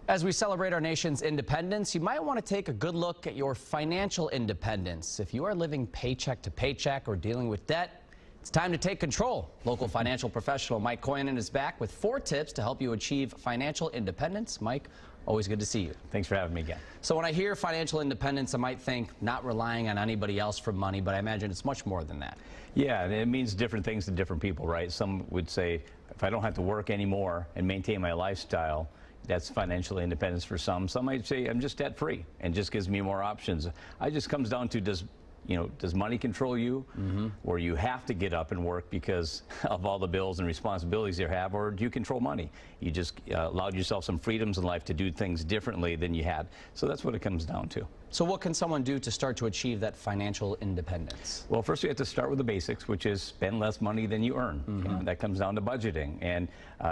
As we celebrate our nation's independence, you might want to take a good look at your financial independence. If you are living paycheck to paycheck or dealing with debt, it's time to take control. Local financial professional Mike Kojonen is back with 4 tips to help you achieve financial independence. Mike, always good to see you. Thanks for having me again. So when I hear financial independence, I might think not relying on anybody else for money, but I imagine it's much more than that. Yeah, it means different things to different people, right? Some would say, if I don't have to work anymore and maintain my lifestyle, that's financial independence for some. Some might say I'm just debt free and just gives me more options. It just comes down to does money control you, or you have to get up and work because of all the bills and responsibilities you have, or do you control money? You just allowed yourself some freedoms in life to do things differently than you had. So that's what it comes down to. So what can someone do to start to achieve that financial independence? Well, first you have to start with the basics, which is spend less money than you earn. That comes down to budgeting. And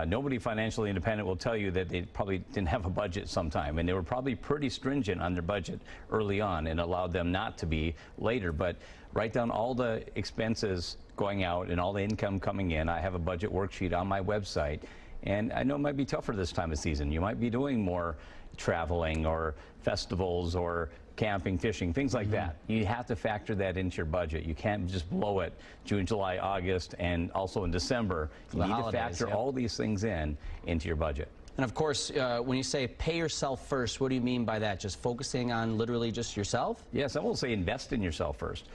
nobody financially independent will tell you that they probably didn't have a budget sometime, and they were probably pretty stringent on their budget early on and allowed them not to be later. But write down all the expenses going out and all the income coming in. I have a budget worksheet on my website. And I know it might be tougher this time of season. You might be doing more traveling or festivals or camping, fishing, things like that. You have to factor that into your budget. You can't just blow it June, July, August, and also in December. You need to factor all these things into your budget. And of course, when you say pay yourself first, what do you mean by that? Just focusing on literally just yourself? Yes, I will say invest in yourself first.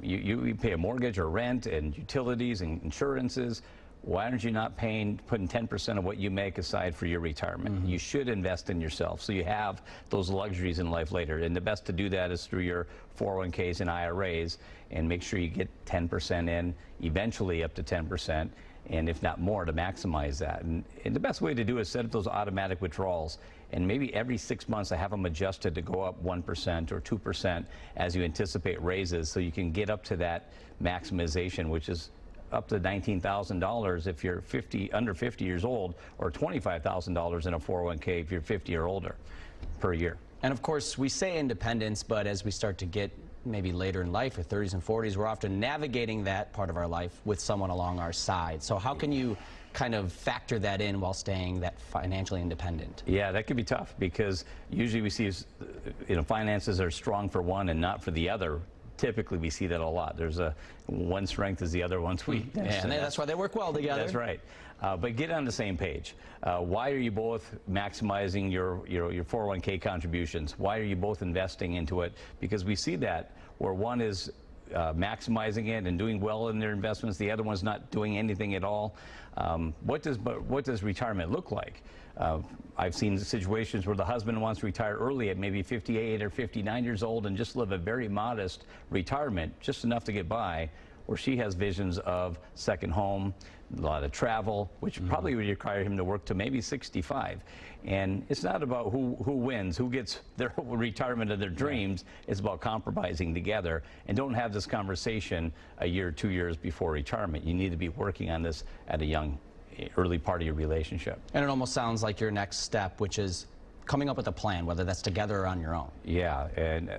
You pay a mortgage or rent and utilities and insurances. Why aren't you not putting 10% of what you make aside for your retirement? You should invest in yourself so you have those luxuries in life later. And the best to do that is through your 401ks and IRAs, and make sure you get 10% in, eventually up to 10%, and if not more, to maximize that. And the best way to do is set up those automatic withdrawals. And maybe every 6 months I have them adjusted to go up 1% or 2% as you anticipate raises, so you can get up to that maximization, which is up to $19,000 if you're under 50 years old, or $25,000 in a 401k if you're 50 or older per year. And of course, we say independence, but as we start to get maybe later in life, or 30s and 40s, we're often navigating that part of our life with someone along our side. So how can you kind of factor that in while staying that financially independent? Yeah, that could be tough, because usually we see finances are strong for one and not for the other. Typically, we see that a lot. There's one strength is the other one's weak. Yeah, and that's why they work well together. That's right. But get on the same page. Why are you both maximizing your 401k contributions? Why are you both investing into it? Because we see that where one is maximizing it and doing well in their investments, the other one's not doing anything at all. What does retirement look like? I've seen situations where the husband wants to retire early at maybe 58 or 59 years old and just live a very modest retirement, just enough to get by, where she has visions of second home, a lot of travel, which probably would require him to work to maybe 65. And it's not about who wins, who gets their retirement of their dreams. It's about compromising together. And don't have this conversation a year, 2 years before retirement. You need to be working on this at a early part of your relationship. And it almost sounds like your next step, which is coming up with a plan, whether that's together or on your own. Yeah, and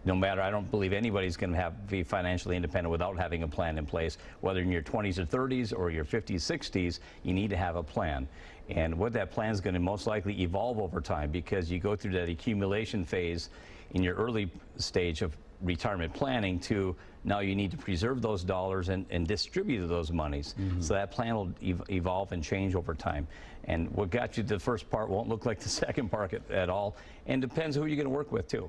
no matter, I don't believe anybody's going to be financially independent without having a plan in place. Whether in your 20s or 30s or your 50s, 60s, you need to have a plan. And what that plan is going to most likely evolve over time, because you go through that accumulation phase in your early stage of retirement planning to now you need to preserve those dollars and distribute those monies. So that plan will evolve and change over time. And what got you to the first part won't look like the second part at all, and depends who you're going to work with too.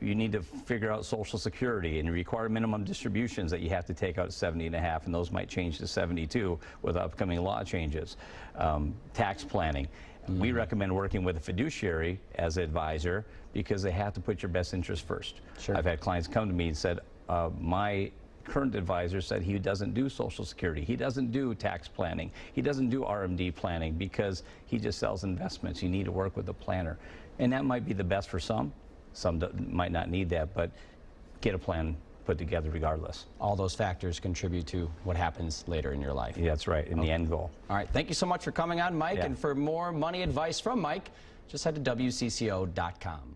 You need to figure out Social Security and require minimum distributions that you have to take out at 70.5, and those might change to 72 with upcoming law changes. Tax planning. We recommend working with a fiduciary as an advisor, because they have to put your best interest first. Sure. I've had clients come to me and said, my current advisor said he doesn't do Social Security, he doesn't do tax planning, he doesn't do RMD planning, because he just sells investments. You need to work with a planner. And that might be the best for some might not need that, but get a plan put together regardless. All those factors contribute to what happens later in your life. Yeah, that's right, in the end goal. All right, thank you so much for coming on, Mike. And for more money advice from Mike, just head to WCCO.com.